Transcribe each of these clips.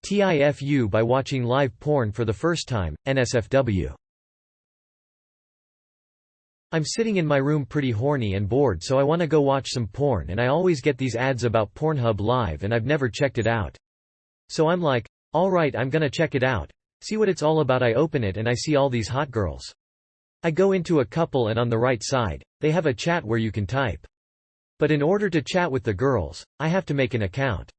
TIFU by watching live porn for the first time, NSFW. I'm sitting in my room pretty horny and bored, so I wanna go watch some porn, and I always get these ads about Pornhub Live and I've never checked it out. So I'm like, alright, I'm gonna check it out, see what it's all about. I open it and I see all these hot girls. I go into a couple and on the right side, they have a chat where you can type. But in order to chat with the girls, I have to make an account.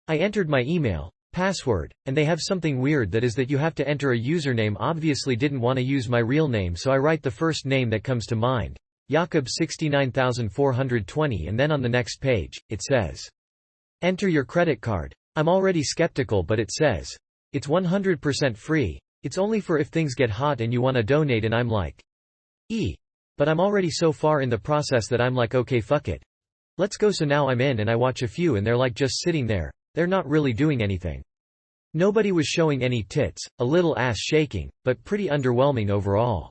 I entered my email, password, and they have something weird that is that you have to enter a username. Obviously didn't want to use my real name, so I write the first name that comes to mind, Jakob 69420, and then on the next page, it says, enter your credit card. I'm already skeptical, but it says, it's 100% free, it's only for if things get hot and you want to donate, and I'm like, but I'm already so far in the process that I'm like, okay, fuck it. Let's go. So now I'm in and I watch a few and they're like just sitting there. They're not really doing anything. Nobody was showing any tits, a little ass shaking, but pretty underwhelming overall.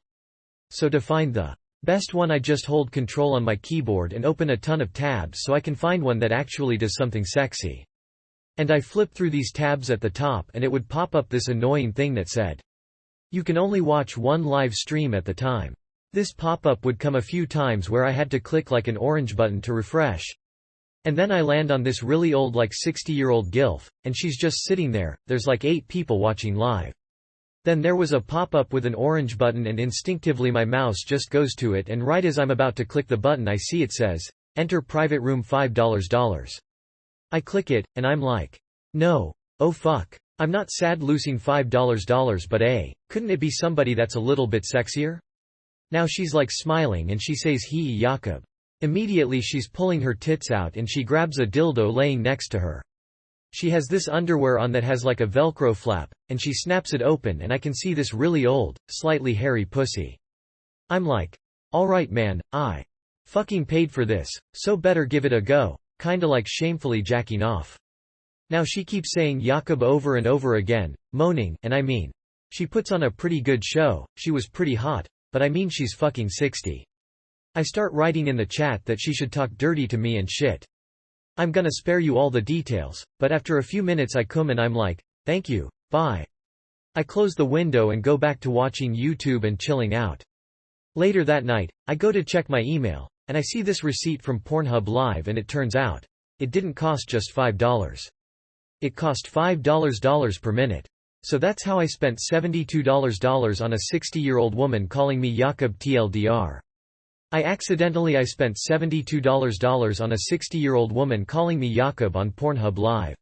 So to find the best one, I just hold Control on my keyboard and open a ton of tabs so I can find one that actually does something sexy. And I flip through these tabs at the top and it would pop up this annoying thing that said, you can only watch one live stream at the time. This pop-up would come a few times where I had to click like an orange button to refresh. And then I land on this really old, like 60-year-old gilf, and she's just sitting there. There's like 8 people watching live. Then there was a pop-up with an orange button and instinctively my mouse just goes to it, and right as I'm about to click the button I see it says, enter private room $5. I click it, and I'm like, no. Oh fuck. I'm not sad losing $5, but couldn't it be somebody that's a little bit sexier? Now she's like smiling and she says hee Jakob. Immediately she's pulling her tits out and she grabs a dildo laying next to her. She has this underwear on that has like a Velcro flap, and she snaps it open and I can see this really old, slightly hairy pussy. I'm like, alright man, I fucking paid for this, so better give it a go, kinda like shamefully jacking off. Now she keeps saying Jakob over and over again, moaning, and I mean, she puts on a pretty good show, she was pretty hot. But I mean she's fucking 60. I start writing in the chat that she should talk dirty to me and shit. I'm gonna spare you all the details, but after a few minutes I come and I'm like, thank you, bye. I close the window and go back to watching YouTube and chilling out. Later that night, I go to check my email, and I see this receipt from Pornhub Live, and it turns out, it didn't cost just $5. It cost $5 per minute. So that's how I spent $72 on a 60-year-old woman calling me Jakob TLDR. I spent $72 on a 60-year-old woman calling me Jakob on Pornhub Live.